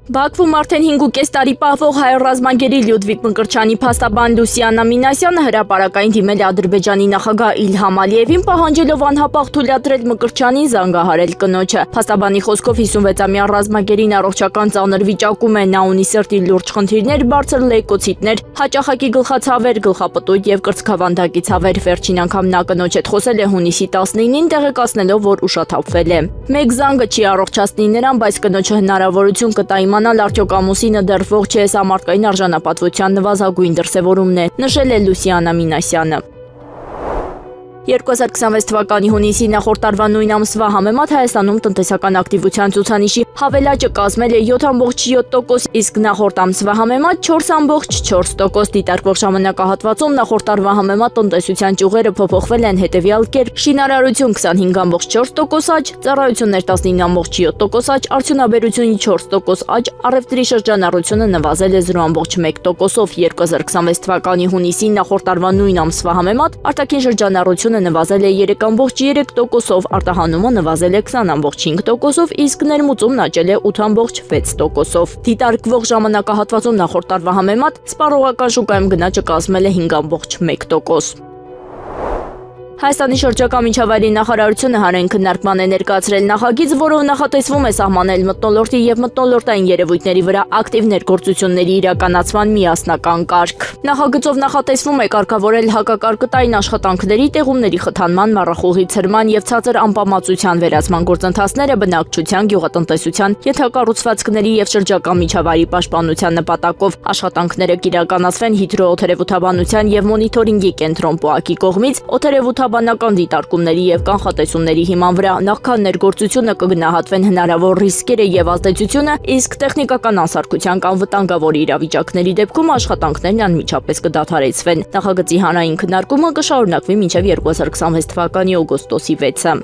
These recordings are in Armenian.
Բաքվում արդեն 5.5 տարի պահվող հայ ռազմագերի Լյուդվիգ Մկրտչյանի փաստաբան Լուսիանա Մինասյանը հրապարակային դիմել է Ադրբեջանի նախագահ Իլհամ Ալիևին, պահանջելով անհապաղ թույլատրել Մկրտչյանին զանգահարել կնոջը։ Փաստաբանի խոսքով 56-ամյա ռազմագերին առողջական ծանր վիճակում է, նա ունի սրտի լուրջ խնդիրներ, բարձր լեյկոցիտներ, հաճախակի գլխացավեր, գլխապտույտ եւ կրծքավանդակի ցավեր։ Վերջին անգամ նա կնոջ հետ խոսել է հունիսի 19-ին, տեղեկացնելով, որ ուշաթափվել է։ Մեկ զանգը չի առողջացնի նրան, բայց կնոջը հնարավորություն կտա իմանալ արդյոք ամուսինը դեռ ողջ է, սա մարդկային արժանապատվության նվազագույն դրսևորումն է, նշել է Լուսիանա Մինասյանը։ 2026 թվականի հունիսի նախորդ տարվա նույն ամսվա համեմատ Հայաստանում տնտեսական ակտիվության ցուցանիշի հավելաճը կազմել է 7.7%, իսկ նախորդ ամսվա համեմատ 4.4%։ Դիտարկվող ժամանակահատվածում նախորդ տարվա համեմատ տնտեսության ճյուղերը փոփոխվել են հետևյալ կերպ. շինարարություն 25.4% աճ, ծառայություններ 19.7% աճ, արդյունաբերությունը 4% աճ, առևտրի շրջանառությունը նվազել է 0.1%-ով։ 2026 թվականի հունիսի նախորդ տարվա նույն ամսվա համեմատ արտաքին շրջանառությունը նվազել է 3.3%-ով, արտահանումը նվազել է 20.5%-ով, իսկ ներմուծումն աճել է 8.6%-ով։ Դիտարկվող ժամանակահատվածում նախորդ տարվա համեմատ սպառողական շուկայում գնաճը կազմել է 5.1%։ Հայաստանի շրջակա միջավայրի նախարարությունը հանրային քննարկման է ներկայացրել նախագիծ, որով նախատեսվում է սահմանել մթնոլորտի եւ մթնոլորտային երևույթների վրա ակտիվ ներգործությունների իրականացման միասնական կարգ։ Նախագծով նախատեսվում է կարգավորել հակակարկտային աշխատանքների, տեղումների խթանման, մառախուղի ցրման եւ ցածր անպամացության վերացման գործընթացները բնակչության, գյուղատնտեսության, ենթակառուցվածքների եւ շրջակա միջավայրի պաշտպանության նպատակով։ Աշխատանքները կիրականացվեն հիդրոօթերևութաբանության եւ մոնիթորինգի կենտրոն ՊՕԱԿ-ի կողմից, օթերևութաբանական դիտարկումների եւ կանխատեսումների հիման վրա նախքան ներգործությունը կգնահատվեն հնարավոր ռիսկերը եւ ազդեցությունը, իսկ տեխնիկական անսարքության կամ վտանգավոր իրավիճակների դեպքում աշխատանքներն անմիջապես կդադարեցվեն։ Նախագծի հանրային քննարկումը կշարունակվի մինչև 2026 թվականի օգոստոսի 6-ը։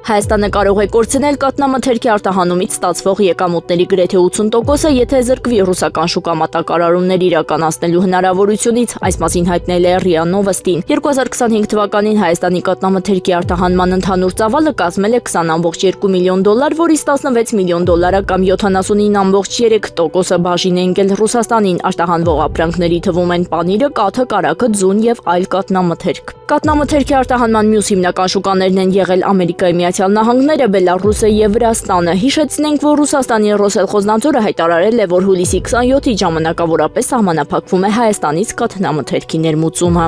Հայաստանը կարող է կորցնել կաթնամթերքի արտահանումից ստացվող եկամուտների գրեթե 80%-ը, եթե զրկվի ռուսական շուկա մատակարարումներ իրականացնելու հնարավորությունից, այս մասին հայտնել է ՌԻԱ Նովոստին։ 2025 թվականին Հայաստանի կաթնամթերքի արտահանման ընդհանուր ծավալը կազմել է $20.2 միլիոն, որից $16 միլիոն կամ 79.3%-ը բաժին է ընկել Ռուսաստանին։ Արտահանվող ապրանքների թվում են պանիրը, կաթը, կարագը, ձուն եւ այլ կաթնամթերք։ Կաթնամթերքի արտահանման մյուս հիմնական շուկաներն են եղել Ամերիկայի Միացյալ Նահանգները, Բելարուսը եւ Վրաստանը։ Հիշեցնենք, որ Ռուսաստանի Ռոսելխոզնadzորը հայտարարել է, որ հուլիսի 27-ի ժամանակավորապես սահմանափակվում է Հայաստանից կաթնամթերքի ներմուծումը։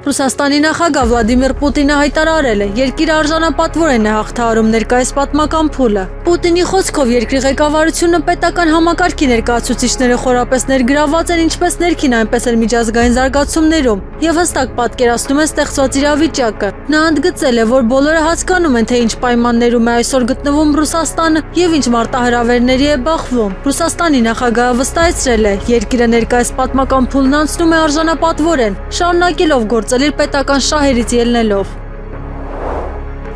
Ռուսաստանի նախագահ Վլադիմիր Պուտինը հայտարարել է, երկիրը արժանապատվորեն է հաղթահարում ներկայիս պատմական փուլը։ Պուտինի խոսքով երկրի ղեկավարությունը պետական համակարգի ներկայացուցիչները խորապես ներգրավված են ինչպես ներքին, այնպես էլ միջազգային զարգացումներում եւ հստակ պատկերացնում են ստեղծված իրավիճակը։ Նա ընդգծել է, որ բոլորը հասկանում են, թե ինչ պայմաններում է այսօր գտնվում Ռուսաստանը եւ ինչ մարտահրավերների է բախվում։ Ռուսաստանի նախագահը վստահեցրել է, երկիրը ներկայիս պատմական փուլն անցնում է արժանապատվորեն, շարունակելով գործել իր պետական շահերից ելնելով։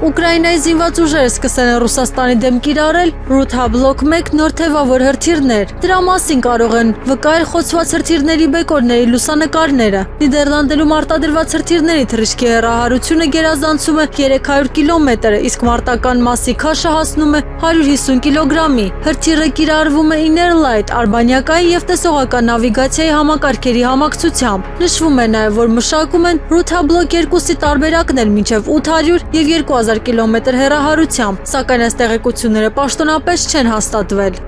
Ուկրաինայի զինված ուժերը սկսել են Ռուսաստանի դեմ կիրառել Ռութաբլոկ 1 նոր թևավոր հրթիռներ։ Դրա մասին կարող են վկայել խոցված հրթիռների բեկորների լուսանկարները։ Նիդերլանդերում արտադրված հրթիռների թռիչքի հեռահարությունը գերազանցում է 300 կիլոմետր, իսկ մարտական մասի քաշը հասնում է 150 կիլոգրամի։ Հրթիռը կիրառվում է Inerlight արբանյակային եւ տեսողական նավիգացիայի համակարգերի համակցությամբ։ Նշվում է նաեւ, որ մշակում են Ռութաբլոկ 2-ի տարբերակներ մինչեւ 800 եւ 2000 կիլոմետր հեռահարությամբ, սակայն այս տեղեկությունները պաշտոնապես չեն հաստատվել։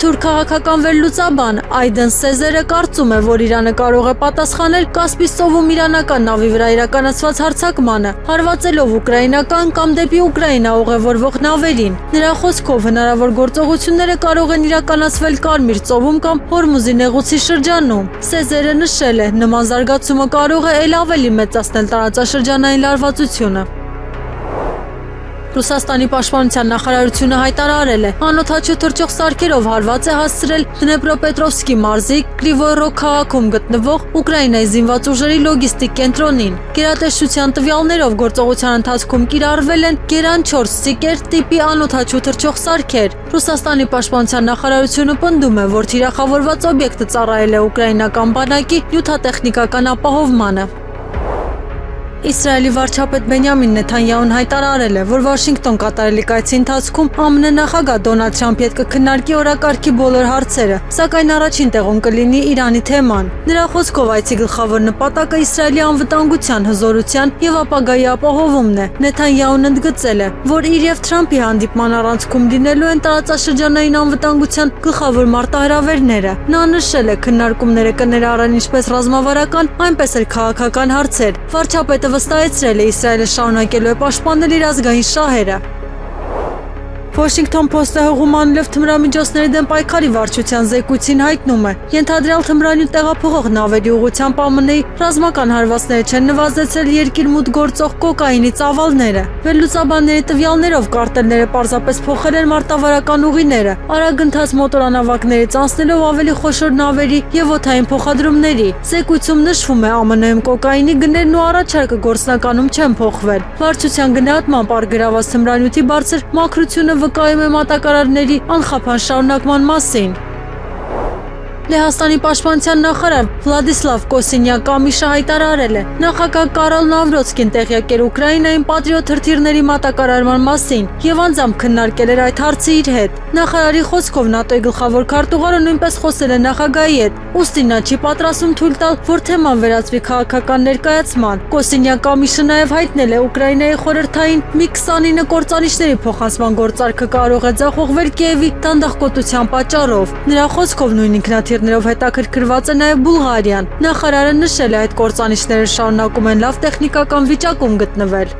Թուրք քաղաքական վերլուծաբան Այդեն Սեզերը կարծում է, որ Իրանը կարող է պատասխանել Կասպից ծովում իրանական նավի վրա իրականացված հարձակմանը, հարվածելով ուկրաինական կամ դեպի Ուկրաինա ուղևորվող նավերին։ Նրա խոսքով հնարավոր գործողությունները կարող են իրականացվել Կարմիր ծովում կամ Հորմուզի նեղուցի շրջանում։ Սեզերը նշել է, նման զարգացումը կարող է ել ավելի մեծացնել տարածաշրջանային լարվածությունը։ Ռուսաստանի պաշտպանության նախարարությունը հայտարարել է, անօդաչու թռչող սարքերով հարված է հասցրել Դնեպրոպետրովսկի մարզի Կրիվոյ Ռոգ քաղաքում գտնվող Ուկրաինայի զինված ուժերի լոգիստիկ կենտրոնին։ Գերատեսչության տվյալներով գործողության ընթացքում կիրառվել են Գերան 4 Սիկեր տիպի անօդաչու թռչող սարքեր։ Ռուսաստանի պաշտպանության նախարարությունը պնդում է, որ թիրախավորված օբյեկտը ծառայել է ուկրաինական բանակի նյութատեխնիկական ապահովմանը։ Իսրայելի վարչապետ Բենյամին Նեթանյահուն հայտարարել է, որ Վաշինգտոն կատարելիք այցի ընթացքում ԱՄՆ նախագահ Դոնալդ Թրամփի հետ կքննարկի օրակարգի բոլոր հարցերը, սակայն առաջին տեղում կլինի Իրանի թեման։ Նրա խոսքով այցի գլխավոր նպատակը Իսրայելի անվտանգության, հզորության եւ ապագայի ապահովումն է։ Նեթանյահուն ընդգծել է, որ իր եւ Թրամփի հանդիպման առանցքում լինելու են տարածաշրջանային անվտանգության գլխավոր մարտահրավերները։ Նա նշել է, քննարկումները կներառեն ինչպես ռազմավարական, այնպես էլ քաղաքական հարցեր։ Վարչապետը վստահեցրել է Իսրայելը շարունակելու է պաշտպանել իր ազգային շահերը։ Washington Post-ը հղում անելով թմրամիջոցների դեմ պայքարի վարչության զեկույցին հայտնում է. ենթադրյալ թմրանյութ տեղափոխող նավերի ուղղությամբ ԱՄՆ-ի ռազմական հարվածները չեն նվազեցրել երկիր մուտք գործող կոկայինի ծավալները։ Վերլուծաբանների տվյալներով կարտելները պարզապես փոխել են մարտավարական ուղիները, արագընթաց մոտորանավակներից անցնելով ավելի խոշոր նավերի եւ օդային փոխադրումների։ Զեկույցում նշվում է ԱՄՆ-ում կոկայինի գներն ու առաջարկը գործնականում չեն փոխվել։ Վարչության գնահատմամբ առգրաված թմրանյութի բարձր մաքրությունը վկայում է մատակարարների անխափան շարունակման մասին։ Լեհաստանի պաշտպանության նախարար Վլադիսլավ Կոսինյակ-Կամիշը հայտարարել է. նախագահ Կարոլ Նավրոցկին տեղյակ էր Ուկրաինայում պատրիոտ հրթիռների մատակարարման մասին եւ անձամբ քննարկել էր այդ հարցը իր հետ։ Նախարարի խոսքով ՆԱՏՕ-ի գլխավոր քարտուղարը նույնպես խոսել է նախագահի հետ, ուստի նա չի պատրաստվում թույլ տալ, որ թեման վերածվի քաղաքական ներկայացման։ Կոսինյակ-Կամիշը նաեւ հայտնել է Ուկրաինայի խորհրդային MiG-29 կործանիչների փոխանցման գործարքը կարող է ձախողվել Կիևի դանդաղկոտության պատճառով։ Նրա խոսքով նույն ինքնաթիռներով հետաքրքրված է նաև Բուլղարիան։ Նախարարը նշել է, այդ կործանիչները շարունակում են լավ տեխնիկական վիճակում գտնվել։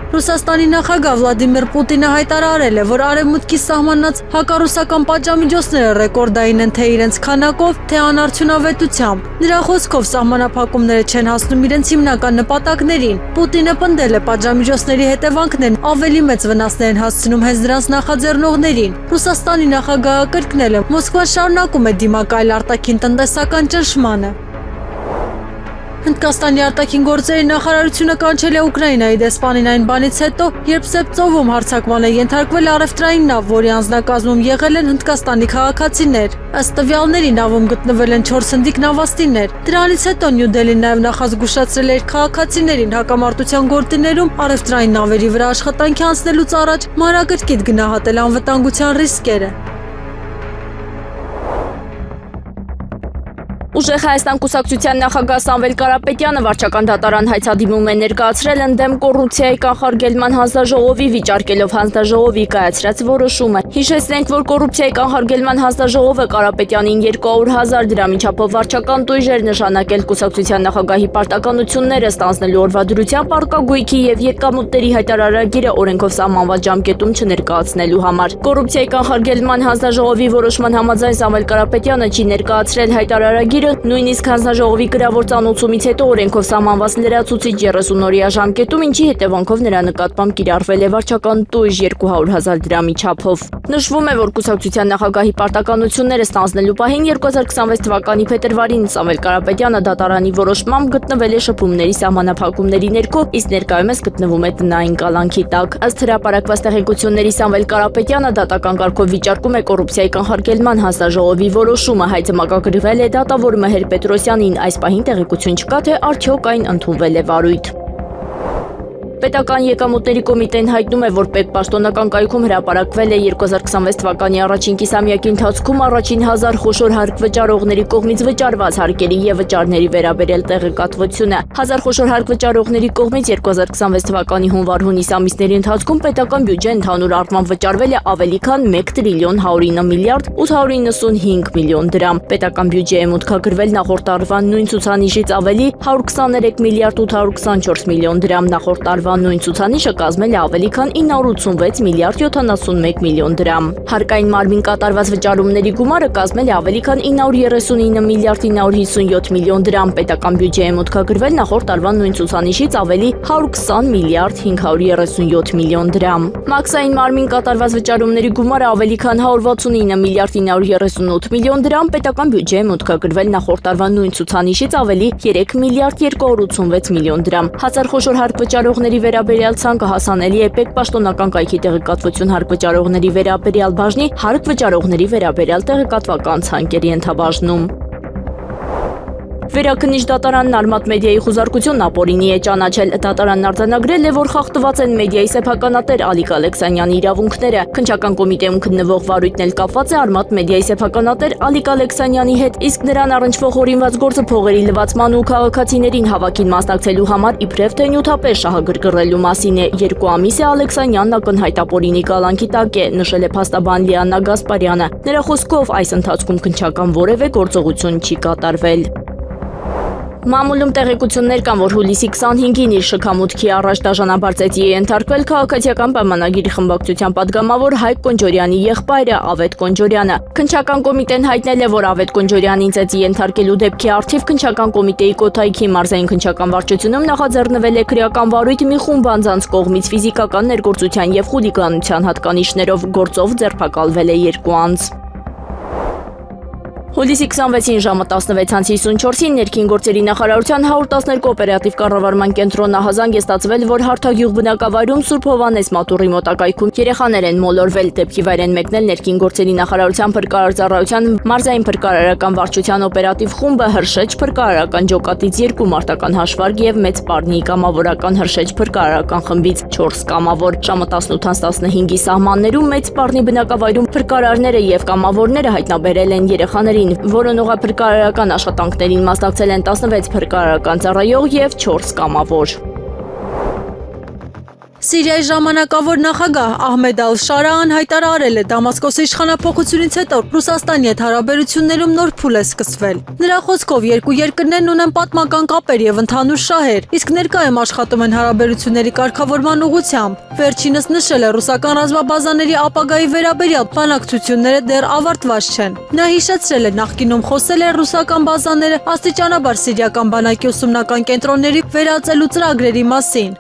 Ռուսաստանի նախագահ Վլադիմիր Պուտինը հայտարարել է, որ արևմուտքի սահմանած հակառուսական պատժամիջոցները ռեկորդային են թե իրենց քանակով, թե անարդյունավետությամբ։ Նրա խոսքով սահմանափակումները չեն հասնում իրենց հիմնական նպատակներին։ Պուտինը պնդել է պատժամիջոցների հետևանքներն ավելի մեծ վնասներ են հասցնում հենց դրանց նախաձեռնողներին։ Ռուսաստանի նախագահը կրկնել է. Մոսկվան շարունակում է դիմակայել արտաքին տնտեսական ճնշմանը։ Հնդկաստանի արտաքին գործերի նախարարությունը կանչել է Ուկրաինայի դեսպանին այն բանից հետո, երբ Սեպտսովում հարձակման է ենթարկվել առևտրային նավ, որի անձնակազմում եղել են հնդկաստանի քաղաքացիներ։ Ըստ տվյալների նավում գտնվել են 4 հնդիկ նավաստիներ։ Դրանից հետո Նյու Դելին նաև նախազգուշացրել էր քաղաքացիներին հակամարտության գործիներում առևտրային նավերի վրա աշխատանքի անցնելուց առաջ մանրակրկիտ գնահատել անվտանգության ռիսկերը։ Ուժեղ Հայաստան կուսակցության նախագահ Սամվել Կարապետյանը վարչական դատարան հայցադիմում է ներկայացրել ընդդեմ կոռուպցիայի կանխարգելման հանձնաժողովի վիճարկելով հանձնաժողովի կայացրած որոշումը։ Հիշեցնենք, որ կոռուպցիայի կանխարգելման հանձնաժողովը Կարապետյանին 200,000 դրամի չափով վարչական տույժեր նշանակել կուսակցության նախագահի պարտականությունները ստանձնելու օրվա դրությամբ արկա գույքի եւ եկամուտների հայտարարագիրը օրենքով սահմանված ժամկետում չներկայացնելու համար։ Կոռուպցիայի կանխարգելման հանձնաժողովի որոշման համաձայն Սամվել Կարապետյանը չի ներկայացրել հայտարարագիրը, նույնիսկ հանձնաժողովի գրավոր ծանոթացումից հետո օրենքով սահմանված լրացուցիչ 30-օրյա ժամկետում, ինչի հետևանքով նրա նկատմամբ կիրառվել է վարչական տույժ 200,000 դրամի չափով։ Նշվում է, որ կուսակցության նախագահի պարտականությունները ստանձնելու պահին 2026 թվականի փետրվարին Սամվել Կարապետյանը դատարանի որոշմամբ գտնվել է շփումների սահմանափակումների ներքո, իսկ ներկայումս գտնվում է տնային կալանքի տակ։ Ըստ հրապարակված տեղեկությունների Սամվել Կարապետյանը դատական կարգով վիճարկում է կոռուպցիայի կանխարգելման հանձնաժողովի որոշումը, հայցը մակագրվել է դատավոր Մհեր Պետրոսյանին, այս պահին տեղեկություն չկա, թե արդյոք այն ընդունվել է վարույթ։ Պետական եկամուտների կոմիտեն հայտնում է, որ պետպաշտոնական կայքում հրապարակվել է 2026 թվականի առաջին կիսամյակի ընթացքում առաջին 1000 խոշոր հարկ վճարողների կողմից վճարված հարկերի եւ վճարների վերաբերյալ տեղեկատվությունը։ 1000 խոշոր հարկ վճարողների կողմից 2026 թվականի հունվար-հունիս ամիսների ընթացքում պետական բյուջե ընդհանուր առմամբ վճարվել է ավելի քան 1 տրիլիոն 109 միլիարդ 895 միլիոն դրամ։ Պետական բյուջեը մուտքագրվել նախորդ տարվա նույն ցուցանիշից ավելի 123 միլիարդ 824 միլիոն դրամ, նախորդ տարվա նույն ցուցանիշը կազմել է ավելի քան 986 միլիարդ 71 միլիոն դրամ։ Հարկային մարմին կատարված վճարումների գումարը կազմել է ավելի քան 939 միլիարդ 957 միլիոն դրամ։ Պետական բյուջեը մուտքագրվել նախորդ տարվա նույն ցուցանիշից ավելի 120 միլիարդ 537 միլիոն դրամ։ Մաքսային մարմին կատարված վճարումների գումարը ավելի քան 169 միլիարդ 938 միլիոն դրամ։ Պետական բյուջեը մուտքագրվել նախորդ տարվա նույն ցուցանիշից ավելի 3 միլիարդ 286 միլիոն դրամ։ 1000 խոշոր հարկ վճարողների վերաբերյալ ցանկը հասանելի է պետպաշտոնական կայքի տեղեկատվություն հարկ վճարողների վերաբերյալ բաժնի հարկ վճարողների վերաբերյալ տեղեկատվական ցանկերի ենթաբաժնում։ Վերաքննիչ դատարանն Արմատ մեդիայի խուզարկությունն ապօրինի է ճանաչել։ Դատարանն արձանագրել է, որ խախտված են մեդիայի սեփականատեր Ալիկ Ալեքսանյանի իրավունքները։ Քննչական կոմիտեում քննվող վարույթն էլ կապված է Արմատ մեդիայի սեփականատեր Ալիկ Ալեքսանյանի հետ, իսկ նրան առնչվող օրինված գործը փողերի լվացման ու քաղաքացիներին հավաքին մասնակցելու համար իբրև թե նյութապես շահագրգռելու մասին է։ 2 ամիս է Ալեքսանյանն ակնհայտ ապօրինի կալանքի տակ է, նշել է փաստաբան Լիաննա Գասպարյանը։ Նրա խոսքով այս ընթացքում քննչական որևէ գործողություն չի կատարվել։ Մամուլում տեղեկություններ կան, որ հուլիսի 25-ին իր շքամուտքի առաջ դաժանաբար ծեծի է ենթարկվել քաղաքացիական պայմանագիրի խմբակցության падգամավոր Հայկ Կոնջորյանի եղբայրը Ավետ Կոնջորյանը։ Քննչական կոմիտեն հայտնել է, որ Ավետ Կոնջորյանին ծեծի ենթարկելու դեպքի առթիվ քննչական կոմիտեի Կոթայքի մարզային քննչական վարչությունում նախաձեռնվել է քրեական վարույթ մի խումբ անձանց կողմից ֆիզիկական ներգործության եւ խուլիգանության հատկանիշներով գործով ձերբակալվել է 2 անձ։ Հուլիսի 26-ին ժամը 16:54-ին ներքին գործերի նախարարության 112 օպերատիվ կառավարման կենտրոնն ահազանգ է ստացվել, որ Հարթագյուղ բնակավայրում Սուրբ Հովհաննես մատուռի մոտակայքում երեխաներ են մոլորվել, դեպքի վայր են մեկնել ներքին գործերի նախարարության փրկարարծառայության մարզային փրկարարական վարչության օպերատիվ խումբը Հրշեջ փրկարարական ջոկատից 2 մարտական հաշվարկ եւ Մեծ Պարնի կամավորական Հրշեջ փրկարարական խմբից 4 կամավոր։ Ժամը 18:15-ի սահմաններում Մեծ Պարնի բնակավայրում փրկարարները եւ կամավորները հայտնաբերել են երեխաներին, որոնողափրկարարական աշխատանքներին մասնակցել են 16 փրկարարական ծառայող եւ 4 կամավոր։ Սիրիայի ժամանակավոր նախագահ Ահմեդ Ալ-Շարան հայտարարել է Դամասկոսի իշխանափոխությունից հետո Ռուսաստանի հետ հարաբերություններում նոր փուլ է սկսվել։ Նրա խոսքով երկու երկրներն ունեն պատմական կապեր եւ ընդհանուր շահեր, իսկ ներկայում աշխատում են հարաբերությունների կարգավորման ուղղությամբ։ Վերջինս նշել է ռուսական ռազմաբազաների ապագայի վերաբերյալ բանակցությունները դեռ ավարտված չեն։ Նա հիշեցրել է նախկինում խոսել է ռուսական բազաները աստիճանաբար սիրիական բանակի ուսումնական կենտրոնների վերածելու ծրագրերի մասին։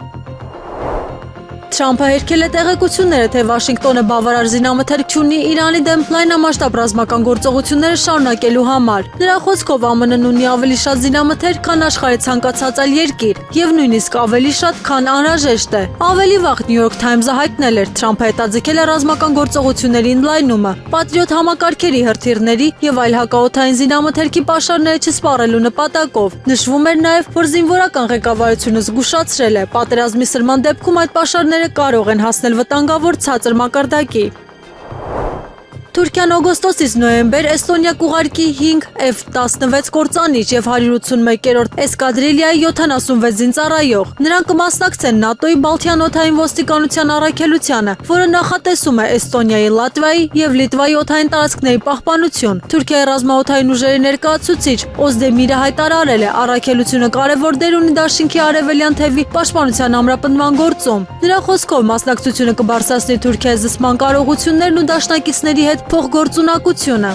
Թրամփը հերքել է տեղեկությունները, թե Վաշինգտոնը բավարար զինամթերք չունի Իրանի դեմ լայնամասշտաբ ռազմական գործողությունները շարունակելու համար։ Նրա խոսքով ԱՄՆ-ն ունի ավելի շատ զինամթերք, քան աշխարհի ցանկացած այլ երկիր, եւ նույնիսկ ավելի շատ, քան անհրաժեշտ է։ Ավելի վաղ New York Times-ը հայտնել էր, Թրամփը հետաձգել է ռազմական գործողությունների ընդլայնումը, պատրիոտ համակարգերի հրթիռների եւ այլ հակաօդային զինամթերքի պաշարները չսպառելու նպատակով։ Նշվում էր նաեւ, որ զինվորական ղեկավարությունը զգուշացրել է, պատերազմի սրման դեպքում այդ պաշարները կարող են հասնել վտանգավոր ցածր մակարդակի։ Թուրքիան օգոստոսից նոյեմբեր Էստոնիա կուղարկի 5 F-16 կործանիչ եւ 181-րդ էսկադրիլիայի 76 զինծառայող։ Նրանք կմասնակցեն ՆԱՏՕ-ի Բալթյան օդային ոստիկանության առաքելությանը, որը նախատեսում է Էստոնիայի, Լատվիայի եւ Լիտվայի օդային տարածքների պահպանություն։ Թուրքիայի ռազմաօդային ուժերի ներկայացուցիչ Օզդեմիրը հայտարարել է, առաքելությունը կարևոր դեր ունի դաշինքի արևելյան թևի պաշտպանության ամրապնդման գործում։ Նրա խոսքով մասնակցությունը կբարձրացնի Թուրքիայի զսպման կարողություններն ու դաշնակիցների հետ փոխգործունակությունը։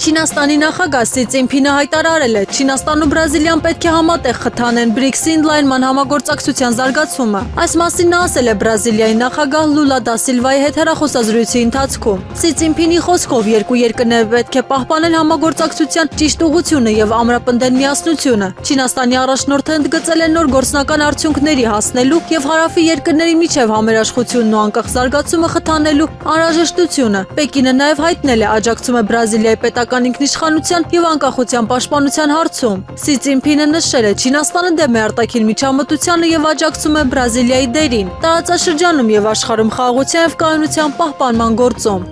Չինաստանի նախագահ Սի Ցինփինը հայտարարել է, Չինաստանն ու Բրազիլիան պետք է համատեղ խթանեն BRICS-ի ընդլայնման համագործակցության զարգացումը։ Այս մասին նա ասել է Բրազիլիայի նախագահ Լուլա դա Սիլվայի հետ հեռախոսազրույցի ընթացքում։ Սի Ցինփինի խոսքով երկու երկրները պետք է պահպանեն համագործակցության ճիշտ ուղղությունը եւ ամրապնդեն միասնությունը։ Չինաստանի առաջնորդը ընդգծել է նոր գործնական արդյունքների հասնելու եւ հարավի երկրների միջև համերաշխությունն ու անկախ զարգացումը խթանելու անհրաժեշտությունը։ Պեկինը նաեւ հայտնել է աջակցում է Բրազիլիայի պետական ինքնիշխանության եւ անկախության պաշտպանության հարցում։ Սի Ցինփինը նշել է, Չինաստանը դեմ է արտաքին միջամտությանը եւ աջակցում է Բրազիլիայի դերին տարածաշրջանում եւ աշխարհում խաղաղության եւ կայունության պահպանման գործում։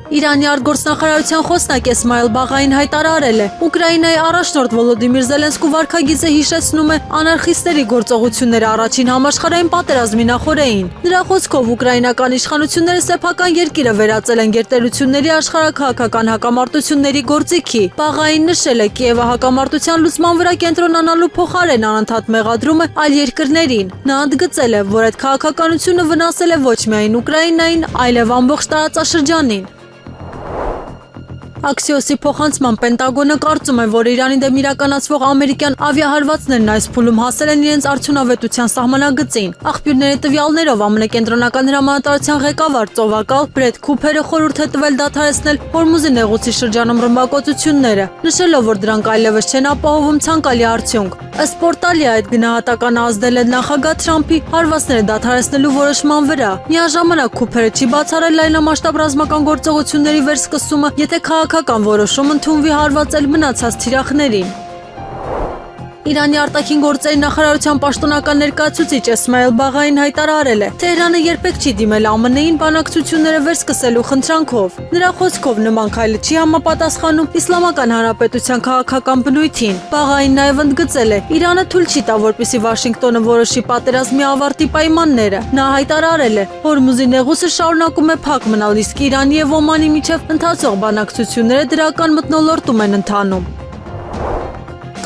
Իրանի արտգործնախարարության խոսնակ Էսմայել Բաղային հայտարարել է, Ուկրաինայի առաջնորդ Վոլոդիմիր Զելենսկու վարքագիծը հիշեցնում է անարխիստերի գործողությունները առաջին համաշխարհային պատերազմի նախօրեին։ Նրա խոսքով ուկրաինական իշխանությունները սեփական երկիրը վերածել են գերտերությունների աշխարհաքաղաքական հակամարտությունների գործիքի։ Բաղային նշել է, Կիևը հակամարտության լուծման վրա կենտրոնանալու փոխարեն անընդհատ մեղադրում է այլ երկրներին։ Նա ընդգծել է, որ այդ քաղաքականությունը վնասել է ոչ միայն Ուկրաինային, այլև ամբողջ տարածաշրջանին։ Աքսիոսի փոխանցման Պենտագոնը կարծում է, որ Իրանի դեմ իրականացվող ամերիկյան ավիահարվածներն այս փուլում հասել են իրենց արդյունավետության սահմանագծին։ Աղբյուրների տվյալներով ԱՄՆ կենտրոնական հրամանատարության ղեկավար ծովակալ Բրեդ Քուփերը խորհուրդ է տվել դադարեցնել Հորմուզի նեղուցի շրջանում ռմբակոծությունները, նշելով, որ դրանք այլևս չեն ապահովում ցանկալի արդյունք։ Ըստ Պորտալի այդ գնահատականը ազդել է նախագահ Թրամփի հարվածները դադարեցնելու որոշման վրա։ Միաժամանակ Քուփերը չի բացառել լայնամասշտաբ ռազմական գործողությունների վերսկսումը, եթե քաղաքական որոշում ընդունվի հարվածել մնացած թիրախներին։ Իրանի արտաքին գործերի նախարարության պաշտոնական ներկայացուցիչ Էսմայել Բաղային հայտարարել է. Թեհրանը երբեք չի դիմել ԱՄՆ-ին բանակցությունները վերսկսելու խնդրանքով։ Նրա խոսքով նման քայլը չի համապատասխանում Իսլամական Հանրապետության քաղաքական բնույթին։ Բաղային նաև ընդգծել է. Իրանը թույլ չի տա, որպեսզի Վաշինգտոնը որոշի պատերազմի ավարտի պայմանները։ Նա հայտարարել է, Հորմուզի նեղուսը շարունակում է փակ մնալ, իսկ Իրանի եւ Օմանի միջև ընթացող բանակցությունները դրական մթնոլորտում են ընթանում։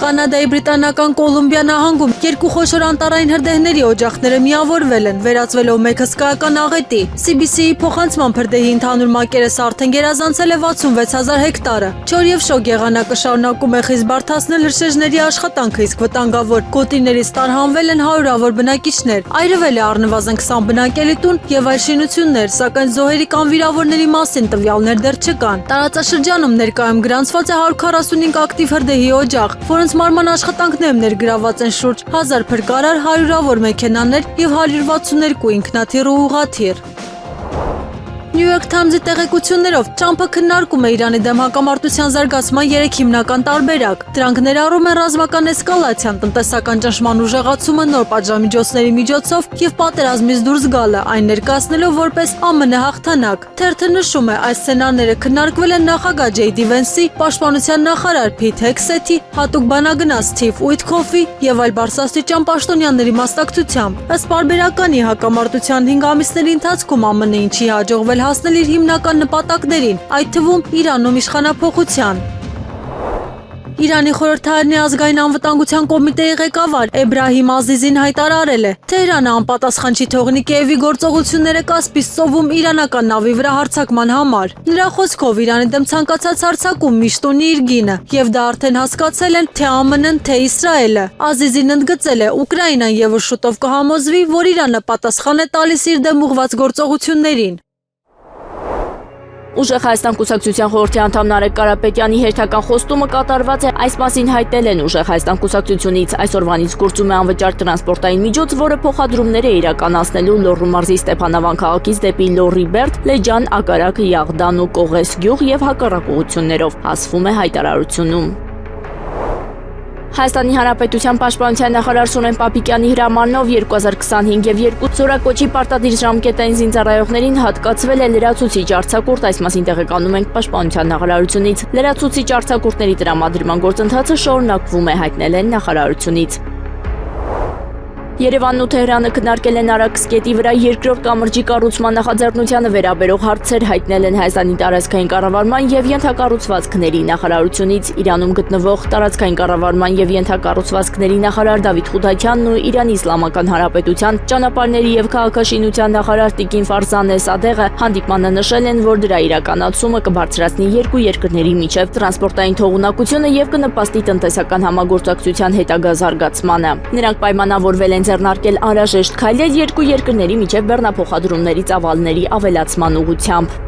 Կանադայի բրիտանական Կոլումբիա նահանգում երկու խոշոր անտառային հրդեհների օջախները միավորվել են, վերածվելով մեկ հսկայական աղետի։ CBC-ի փոխանցման հրդեհի ընդհանուր մակերեսը արդեն գերազանցել է 66,000 հեկտարը։ Չոր եւ շոգ եղանակը շարունակում է խիստ բարդացնել հրշեջների աշխատանքը, իսկ վտանգավոր գոտիներից տարհանվել են հարյուրավոր բնակիչներ։ Այրվել է առնվազն 20 բնակելի տուն եւ այլ շինություններ, սակայն զոհերի կամ վիրավորների մասին տվյալներ դեռ չկան։ Տարածաշրջանում ներկայում գրանցված է 145 ակտիվ հրդեհի օջախ, որոնց մարման աշխատանքներում ներգրաված են շուրջ 1000 փրկարար, հարյուրավոր մեքենաներ եւ 162 ինքնաթիռ ու ուղղաթիռ։ New York Times-ի տեղեկություններով Թրամփը քննարկում է Իրանի դեմ հակամարտության զարգացման 3 հիմնական տարբերակ։ Դրանք ներառում են ռազմական էսկալացիան, տնտեսական ճնշման ուժեղացումը նոր պատժամիջոցների միջոցով եւ պատերազմից դուրս գալը, այն ներկայացնելով որպես ԱՄՆ հաղթանակ։ Թերթը նշում է, այս սցենարները քննարկվել են նախագահ J.D. Vance-ի, պաշտպանության նախարար Փիթ Հեքսեթի, հատուկ բանագնաց Սթիվ Ուիթքոֆի եւ այլ բարձրաստիճան պաշտոնյաների մասնակցությամբ։ Ըստ պարբերականի հակամարտության 5 ամիսների ընթացքում ԱՄՆ-ին չի հաջողվել հասնել իր հիմնական նպատակներին, այդ թվում Իրանում իշխանափոխության։ Իրանի խորհրդարանի ազգային անվտանգության կոմիտեի ղեկավար Էբրահիմ Ազիզին հայտարարել է. Թեհրանը անպատասխան չի թողնի Կիևի գործողությունները Կասպից ծովում իրանական նավի վրա հարձակման համար։ Նրա խոսքով Իրանի դեմ ցանկացած հարձակում միշտ ունի իր գինը, եւ դա արդեն հասկացել են թե ԱՄՆ-ն, թե Իսրայելը։ Ազիզին ընդգծել է. Ուկրաինան եւս շուտով կհամոզվի, որ Իրանը պատասխան է տալիս իր դեմ ուղղված գործողություններին։ Ուժեղ Հայաստան կուսակցության խորհրդի անդամ Նարեկ Կարապետյանի հերթական խոստումը կատարված է, այս մասին հայտնել են Ուժեղ Հայաստան կուսակցությունից։ Այսօրվանից գործում է անվճար տրանսպորտային միջոց, որը փոխադրումներ է իրականացնելու Լոռու մարզի Ստեփանավան քաղաքից դեպի Լոռի Բերդ, Լեջան, Ակարակ, Յաղդան ու Կողես գյուղ եւ հակառակ ուղղություններով, ասվում է հայտարարությունում։ Հայաստանի Հանրապետության պաշտպանության նախարար Սուրեն Պապիկյանի հրամանով 2025 եւ 2 զորակոչի պարտադիր ժամկետային զինծառայողներին հատկացվել է լրացուցիչ արձակուրդ, այս մասին տեղեկանում ենք պաշտպանության նախարարությունից։ Լրացուցիչ արձակուրդների տրամադրման գործընթացը շարունակվում է, հայտնել են նախարարությունից։ Երևանն ու Թեհրանը քննարկել են Արաքսկետի վրա երկրորդ կամրջի կառուցման նախաձեռնությանը վերաբերող հարցեր, հայտնել են Հայաստանի տարածքային կառավարման եւ ենթակառուցվածքների նախարարությունից։ Իրանում գտնվող տարածքային կառավարման եւ ենթակառուցվածքների նախարար Դավիթ Խուդակյանն ու Իրանի Իսլամական Հանրապետության ճանապարհների եւ քաղաքաշինության նախարար Տիկին Ֆարզանե Սադեղը հանդիպմանը նշել են, որ դրա իրականացումը կբարձրացնի երկու երկրների միջև տրանսպորտային թողունակությունը եւ կնպաստի տնտեսական համագործակցության հետագա զարգացմանը։ Նրանք պայմանավորվել են ձեռնարկել անհրաժեշտ քայլեր երկու երկրների միջև բեռնափոխադրումների ծավալների ավելացման ուղղությամբ։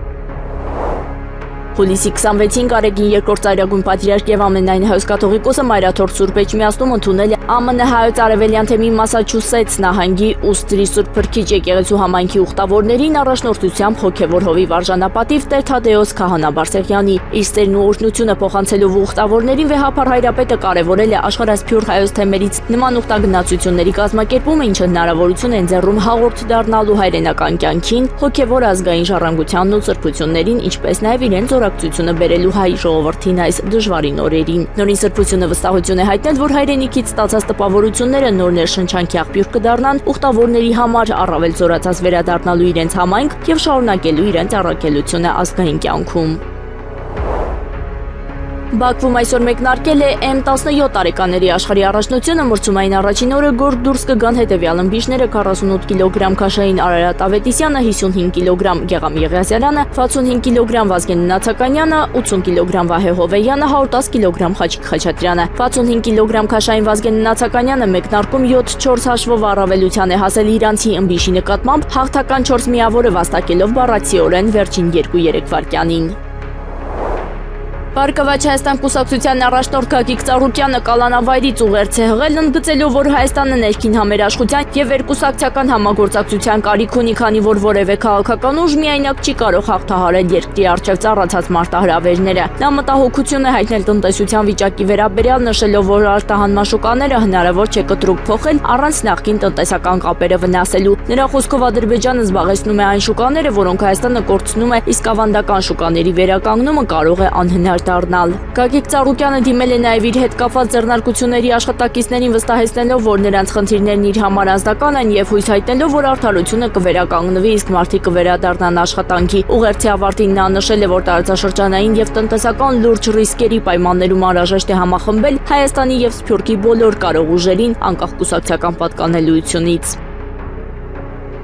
Հուլիսի 26-ին Կարեգին երկրորդ ծայրագույն պատրիարք եւ ամենայն հայոց կաթողիկոսը Մայրաթորթ Սուրբ Էջմիածնում ընդունել է ԱՄՆ հայոց արևելյան թեմի Մասաչուսեթս նահանգի Ուստրի Սուրբ Փրկիչ եկեղեցու համայնքի ուխտավորներին առաջնորդությամբ հոգևոր հովի վարժանապատիվ Տեր Թադեոս Քահանա Բարսեղյանի։ Իր ստերն ու օրհնությունը փոխանցելով ուխտավորներին վեհափառ հայրապետը կարևորել է աշխարհասփյուռ հայոց թեմերից նման ուխտագնացությունների կազմակերպումը, ինչը հնարավորություն է ընձեռում հաղորդ դառնալու հայրենական կյանքին, հոգևոր ազգային ժառանգությանն ու սրբություններին, ինչպես նաեւ իրենց ակցությունը բերելու հայ ժողովրդին այս դժվարին օրերին։ Նորին սրբությունը վստահություն է հայտնել, որ հայրենիքից ստացած տպավորությունները նոր ներշնչանքի աղբյուր կդառնան ուխտավորների համար, առավել զորացած վերադառնալու իրենց համայնք եւ շարունակելու իրենց առաքելությունը ազգային կյանքում։ Բաքվում այսօր մեկնարկել է M17 տարեկաների աշխարհի առաջնությունը, մրցումային առաջին օրը գործ դուրս կգան հետևյալ ըմբիշները 48 կիլոգրամ Քաշային Արարատ Ավետիսյանը, 55 կիլոգրամ Գեղամ Եղիազարյանը, 65 կիլոգրամ Վազգեն Նացականյանը, 80 կիլոգրամ Վահե Հովեյանը, 110 կիլոգրամ Խաչիկ Խաչատրյանը, 65 կիլոգրամ Քաշային Վազգեն Նացականյանը մեկնարկում 7-4 հաշվով առավելության է հասել իրանցի ըմբիշի նկատմամբ, հաղթական 4 միավորը վաստակելով բառացիորեն վերջին 2-3 վայրկյանին։ Բարգավաճ Հայաստան կուսակցության առաջնորդ Գագիկ Ծառուկյանը կալանավայրից ուղերձ է հղել, ընդգծելով, որ Հայաստանը ներքին համերաշխության եւ երկկուսակցական համագործակցության կարիք ունի, քանի որ որևէ քաղաքական ուժ միայնակ չի կարող հաղթահարել երկրի առջև ծառացած մարտահրավերները։ Նա մտահոգություն է հայտնել տնտեսության վիճակի վերաբերյալ, նշելով, որ արտահանման շուկաները հնարավոր չէ կտրուկ փոխել առանց նախկին տնտեսական կապերը վնասելու։ Նրա խոսքով Ադրբեջանը զբաղեցնում է այն շուկաները, որոնք Հայաստանը կորցնում է, իսկ ավանդական շուկաների վերականգնումը կարող է անհնար դառնալ։ Գագիկ Ծառուկյանը դիմել է նաև իր հետ կապված ձեռնարկությունների աշխատակիցներին, վստահեցնելով, որ նրանց խնդիրներն իր համար անձնական են եւ հույս հայտնելով, որ արդարությունը կվերականգնվի, իսկ մարդիկ կվերադառնան աշխատանքի։ Ուղերձի ավարտին նա նշել է, որ տարածաշրջանային եւ տնտեսական լուրջ ռիսկերի պայմաններում անհրաժեշտ է համախմբել Հայաստանի եւ Սփյուռքի բոլոր կարող ուժերին, անկախ կուսակցական պատկանելությունից։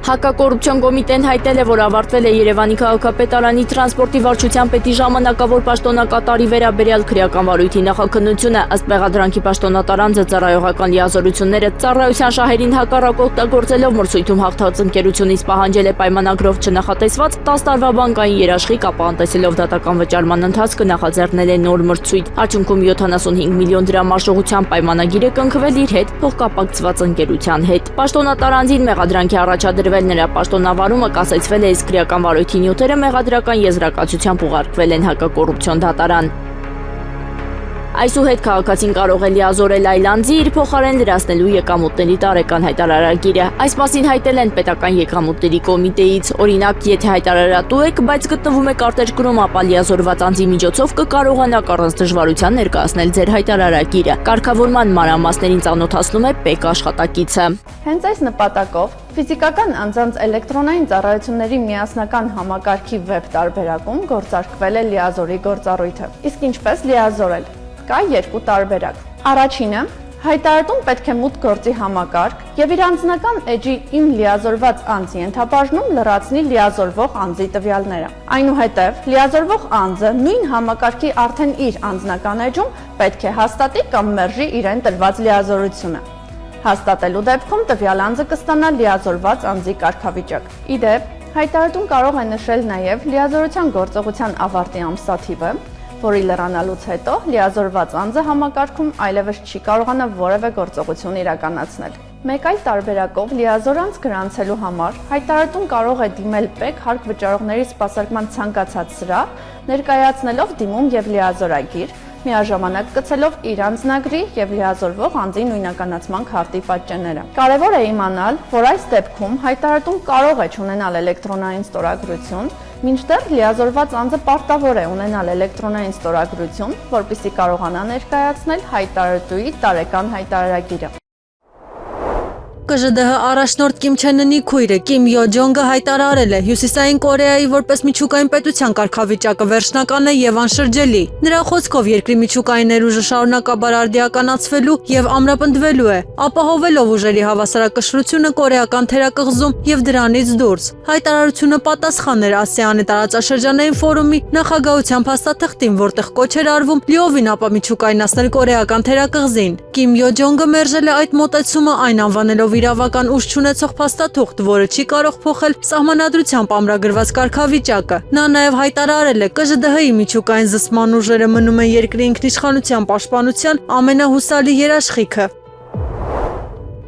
Հակակոռուպցիոն կոմիտեն հայտնել է, որ ավարտվել է Երևանի քաղաքապետարանի տրանսպորտի վարչության պետի ժամանակավոր պաշտոնակատարի վերաբերյալ քրեական վարույթի նախաքննությունը, ըստ մեղադրանքի պաշտոնատար անձը ծառայողական լիազորությունները ծառայության շահերին հակառակ օգտագործելով մրցույթում հաղթած ընկերությունից պահանջել է պայմանագրով չնախատեսված 10 տարվա բանկային երաշխիք, ապա անտեսելով դատական վճարման ընթացքը նախաձեռնել է նոր մրցույթ։ Արդյունքում 75 միլիոն դրամ արժողությամբ պայմանագիր է կնքվել իր հետ փոխկապակցված ընկերության հետ։ Պաշտոնատար անձին մեղադրանքի առաջադրվել նրա պաշտոնավարումը կասեցվել է, իսկ քրեական վարույթի նյութերը մեղադրական եզրակացությամբ ուղարկվել են հակակոռուպցիոն դատարան։ Այսուհետ քաղաքացին կարող է լիազորել այլ անձի իր փոխարեն լրացնելու եկամուտների տարեկան հայտարարագիրը։ Այս մասին հայտել են պետական եկամուտների կոմիտեից։ Օրինակ, եթե հայտարարատու եք, բայց գտնվում եք արտերկրում, ապա լիազորված անձի միջոցով կկարողանաք առանց դժվարության ներկայացնել ձեր հայտարարագիրը։ Կարգավորման մանրամասներին ծանոթացնում է ՊԵԿ աշխատակիցը։ Հենց այս նպատակով ֆիզիկական անձանց էլեկտրոնային ծառայությունների միասնական համակարգի վեբ տարբերակում գործարկվել է լիազորի գործառույթը։ Իսկ ինչպես լիազորել։ Կա երկու տարբերակ։ Առաջինը հայտարարում պետք է մուտք գործի համակարգ եւ իր անձնական էջի իմ լիազորված անձի ենթաբաժնում լրացնի լիազորվող անձի տվյալները։ Այնուհետև լիազորվող անձը նույն համակարգի արդեն իր անձնական էջում պետք է հաստատի կամ մերժի իրեն տրված լիազորությունը։ Հաստատելու դեպքում տվյալ անձը կստանա լիազորված անձի կարգավիճակ։ Իդեպ, հայտարարում կարող է նշել նաև լիազորության գործողության ավարտի ամսաթիվը, որի լրանալուց հետո լիազորված անձը համակարգում այլևս չի կարողանա որևէ գործողություն իրականացնել։ Մեկ այլ տարբերակով լիազոր անձ գրանցելու համար հայտարարում կարող է դիմել ՊԵԿ հարկ վճարողների սպասարկման ցանկացած սրահ, ներկայացնելով դիմում եւ լիազորագիր, միաժամանակ կցելով իր անձնագրի եւ լիազորվող անձի նույնականացման քարտի պատճենները։ Կարևոր է իմանալ, որ այս դեպքում հայտարարում կարող է չունենալ էլեկտրոնային ստորագրություն, մինչդեռ լիազորված անձը պարտավոր է ունենալ էլեկտրոնային ստորագրություն, որպեսզի կարողանա ներկայացնել հայտարարուի տարեկան հայտարարագիրը։ ԿԺԴՀ առաջնորդ Կիմ Չեն Ընի քույրը Կիմ Յո Ջոնգը հայտարարել է Հյուսիսային Կորեայի որպես միջուկային պետության կարգավիճակը վերջնական է եւ անշրջելի։ Նրա խոսքով երկրի միջուկային ներուժը շարունակաբար արդիականացվելու եւ ամրապնդվելու է, ապահովելով ուժերի հավասարակշռությունը կորեական թերակղզում եւ դրանից դուրս։ Հայտարարությունը պատասխան էր ԱՍԵԱՆ-ի տարածաշրջանային ֆորումի նախագահության փաստաթղթին, որտեղ կոչ էր արվում լիովին ապամիջուկայնացնել կորեական թերակղզին։ Կիմ Յո Ջոնգը մերժել է այդ մոտեցումը, այն անվանելով իրավական ուժ չունեցող փաստաթուղթ, որը չի կարող փոխել սահմանադրությամբ ամրագրված կարգավիճակը։ Նա նաև հայտարարել է ԿԺԴՀ-ի միջուկային զսպման ուժերը մնում են երկրի ինքնիշխանության պաշտպանության ամենահուսալի երաշխիքը։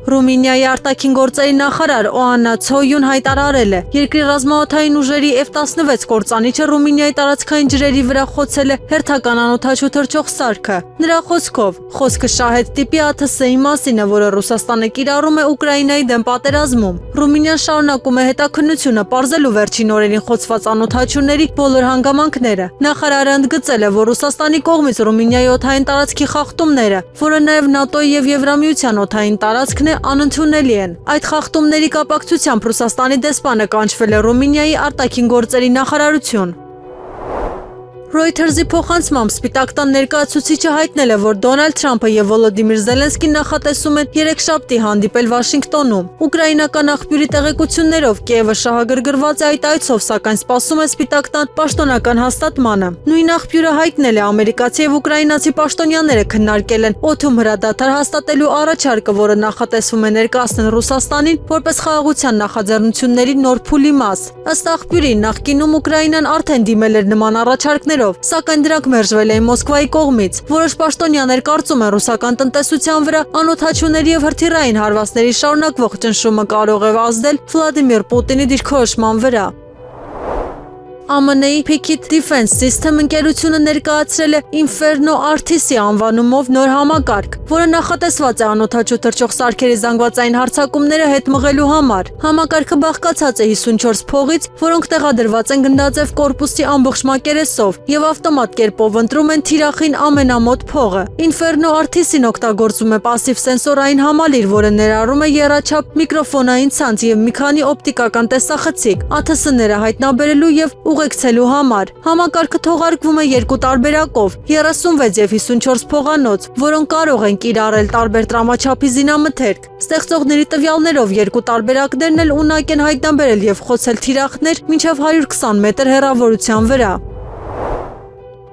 Ռումինիայի արտաքին գործերի նախարար Օաննա Ցոյուն հայտարարել է. երկրի ռազմաօդային ուժերի F-16 կործանիչը Ռումինիայի տարածքային ջրերի վրա խոցել է հերթական անօդաչու թռչող սարքը։ Նրա խոսքով, խոսքը շահեդ տիպի ԱԹՍ-ի մասին է, որը Ռուսաստանը կիրառում է Ուկրաինայի դեմ պատերազմում։ Ռումինիան շարունակում է հետաքննությունը, պարզելու վերջին օրերին խոցված անօդաչուների բոլոր հանգամանքները։ Նախարարը ընդգծել է, որ Ռուսաստանի կողմից Ռումինիայի օդային տարածքի խախտումները, որը նաև ՆԱՏՕ-ի եւ Եվրամիության օդային տարածքն է, անընդունելի են։ Այդ խախտումների կապակցությամբ Ռուսաստանի դեսպանը կանչվել է Ռումինիայի արտաքին գործերի նախարարություն։ Reuters-ի փոխանցմամբ Սպիտակ տան ներկայացուցիչը հայտնել է, որ Դոնալդ Թրամփը եւ Վոլոդիմիր Զելենսկին նախատեսում են երեքշաբթի հանդիպել Վաշինգտոնում։ Ուկրաինական աղբյուրի տեղեկություններով Կիևը շահագրգռված է այդ այցով, սակայն սպասում է Սպիտակ տան պաշտոնական հաստատմանը։ Նույն աղբյուրը հայտնել է, ամերիկացի եւ ուկրաինացի պաշտոնյաները քննարկել են օդում հրադադար հաստատելու առաջարկը, որը նախատեսվում է ներկայացնել Ռուսաստանին որպես խաղաղության նախաձեռնությունների նոր փուլի մաս։ Ըստ աղբյուրի, նախկինում Ուկրաինան արդեն դիմել էր նման առաջարկներով աղյուսակներով, սակայն դրանք մերժվել էին Մոսկվայի կողմից։ Որոշ պաշտոնյաներ կարծում են ռուսական տնտեսության վրա անօդաչուների եւ հրթիռային հարվածների շարունակվող ճնշումը կարող է ազդել Վլադիմիր Պուտինի դիրքորոշման վրա։ ԱՄՆ-ի Picket Defense System ընկերությունը ներկայացրել է Inferno Artisi անվանումով նոր համակարգ, որը նախատեսված է անօդաչու թռչող սարքերի զանգվածային հարձակումները հետ մղելու համար։ Համակարգը բաղկացած է 54 փողից, որոնք տեղադրված են գնդաձև կորպուսի ամբողջ մակերեսով եւ ավտոմատ կերպով ընտրում են թիրախին ամենամոտ փողը։ Inferno Artisi-ն օգտագործում է пассив սենսորային համալիր, որը ներառում է եռաչափ միկրոֆոնային ցանց եւ մի քանի օպտիկական տեսախցիկ, ATS-ները հայտնաբերելու եւ ուղեկցելու համար։ Համակարգը թողարկվում է երկու տարբերակով՝ 36 եւ 54 փողանոց, որոնք կարող են կիրառել տարբեր տրամաչափի զինամթերք։ Ստեղծողների տվյալներով երկու տարբերակներն էլ ունակ են հայտնաբերել եւ խոցել թիրախներ մինչեւ 120 մետր հեռավորության վրա։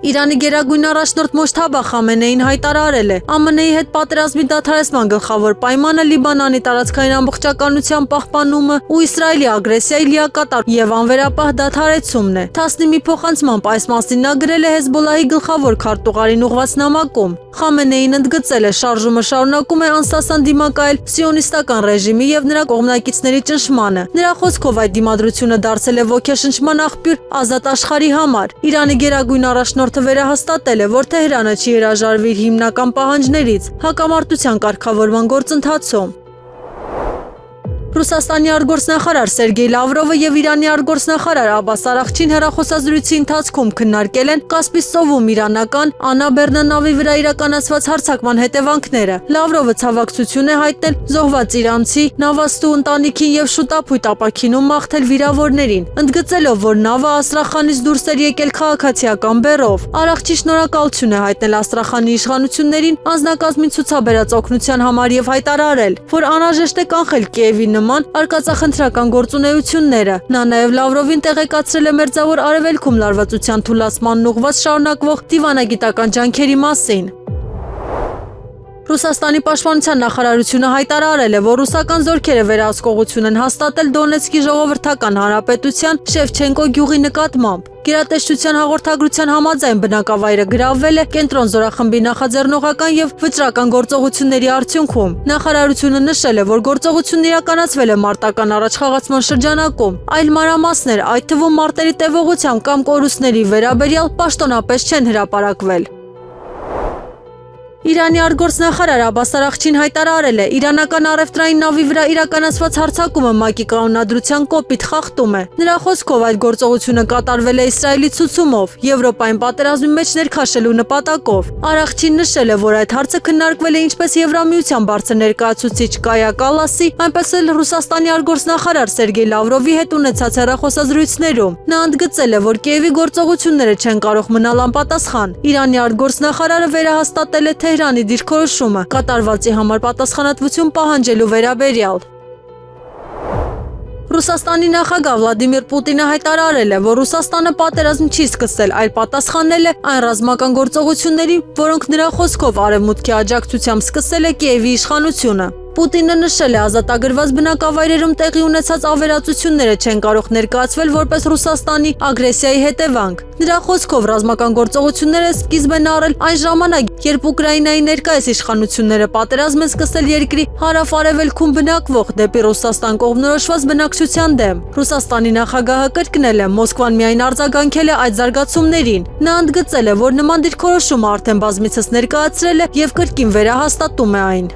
Իրանի գերագույն առաջնորդ Մոջթաբա Խամենեին հայտարարել է. ԱՄՆ-ի հետ պատերազմի դադարեցման գլխավոր պայմանը Լիբանանի տարածքային ամբողջականության պահպանումը ու Իսրայելի ագրեսիայի լիակատար եւ անվերապահ դադարեցումն է։ Թասնիմի փոխանցմամբ այս մասին նա գրել է Հեզբոլլահի գլխավոր քարտուղարին ուղղված նամակում։ Խամենեին ընդգծել է շարժումը շարունակում է անսասան դիմակայել սիոնիստական ռեժիմի եւ նրա կողմնակիցների ճնշմանը։ Նրա խոսքով այդ դիմադրությունը դարձել է ոգեշնչման աղբյուր ազատ աշխարհի համար։ Իրանի գերագույն առաջնորդը վերահաստատել է, որ Թեհրանը չի հրաժարվի իր հիմնական պահանջներից հակամարտության կարգավորման գործընթացում։ Ռուսաստանի արտգործնախարար Սերգեյ Լավրովը եւ Իրանի արտգործնախարար Աբբաս Արաղչին հեռախոսազրույցի ընթացքում քննարկել են Կասպից ծովում իրանական Անա Բեռնանավի վրա իրականացված հարձակման հետևանքները։ Լավրովը ցավակցություն է հայտնել զոհված իրանցի նավաստու ընտանիքին եւ շուտապույտ ապակինում մաղթել վիրավորներին, ընդգծելով, որ նավը Աստրախանից դուրս էր եկել քաղաքացիական բեռով։ Արաղչի շնորհակալություն է հայտնել Աստրախանի իշխանություններին անձնակազմին ցուցաբերած օգնության համար եւ հայտարարել, որ անհրաժեշտ է կանխել Կիևի նման արկածախնդրական գործունեությունները։ Նա նաև Լավրովին տեղեկացրել է Մերձավոր Արևելքում լարվածության թուլացմանն ուղղված շարունակվող դիվանագիտական ջանքերի մասին։ Ռուսաստանի պաշտպանության նախարարությունը հայտարարել է, որ ռուսական զորքերը վերահսկողություն են հաստատել Դոնեցկի ժողովրդական հանրապետության Շևչենկո գյուղի նկատմամբ։ Գերատեսչության հաղորդագրության համաձայն բնակավայրը գրավվել է կենտրոն զորախմբի նախաձեռնողական եւ վճռական գործողությունների արդյունքում։ Նախարարությունը նշել է, որ գործողությունն իրականացվել է մարտական առաջխաղացման շրջանակում։ Այլ մանրամասներ, այդ թվում մարտերի տևողությամբ կամ կորուստների վերաբերյալ պաշտոնապես չեն հրապարակվել։ Իրանի արտգործնախարար Աբբաս Արաղչին հայտարարել է, իրանական առևտրային նավի վրա իրականացված հարձակումը ՄԱԿ-ի կանոնադրության կոպիտ խախտում է։ Նրա խոսքով այդ գործողությունը կատարվել է Իսրայելի ցուցումով, Եվրոպային պատերազմի մեջ ներքաշելու նպատակով։ Արաղչին նշել է, որ այդ հարցը քննարկվել է ինչպես Եվրամիության բարձր ներկայացուցիչ Կայա Կալասի, այնպես էլ Ռուսաստանի արտգործնախարար Սերգեյ Լավրովի հետ ունեցած հեռախոսազրույցներում։ Նա ընդգծել է, որ Կիևի գործողությունները չեն կարող մնալ անպատասխան։ Իրանի արտգործնախարարը վերահաստատել է Թեհրանի դիրքորոշումը կատարվածի համար պատասխանատվություն պահանջելու վերաբերյալ։ Ռուսաստանի նախագահ Վլադիմիր Պուտինը հայտարարել է, որ Ռուսաստանը պատերազմ չի սկսել, այլ պատասխանել է այն ռազմական գործողություններին, որոնք նրա խոսքով արևմուտքի աջակցությամբ սկսել է Կիևի իշխանությունը։ Պուտինը նշել է, ազատագրված բնակավայրերում տեղի ունեցած ավերածությունները չեն կարող ներկայացվել որպես Ռուսաստանի ագրեսիայի հետևանք։ Նրա խոսքով ռազմական գործողությունները սկիզբ են առել այն ժամանակ, երբ Ուկրաինայի ներկայիս իշխանությունները պատերազմ են սկսել երկրի հարավ-արևելքում բնակվող դեպի Ռուսաստան կողմնորոշված բնակչության դեմ։ Ռուսաստանի նախագահը կրկնել է, Մոսկվան միայն արձագանքել է այդ զարգացումներին։ Նա ընդգծել է, որ նման դիրքորոշումը արդեն բազմիցս ներկայացրել է եւ կրկին վերահաստատում է այն։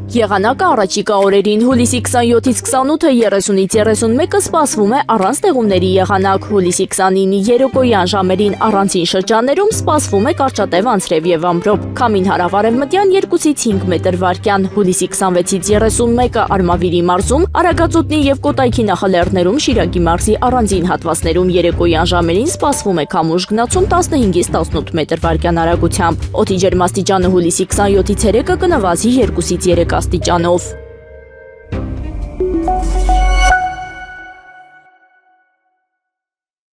Եղանակը առաջիկա օրերին հուլիսի 27-ից 28-ը 30-ից 31-ը սպասվում է առանց տեղումների եղանակ, հուլիսի 29-ի երեկոյան ժամերին առանցին շրջաններում սպասվում է կարճատև անձրև եւ ամպրոպ, քամին հարավ-արևմտյան 2-ից 5 մետր վարկյան, հուլիսի 26-ից 31-ը Արմավիրի մարզում, Արագածոտնի եւ Կոտայքի նախալեռներում, Շիրակի մարզի առանձին հատվածներում երեկոյան ժամերին սպասվում է քամուշ գնացում 15-ից 18 մետր վարկյան արագությամբ, օդի ջերմաստիճանը հուլիսի 27-ից 3-ը կնվազի 2-ից 3 աստիճանով։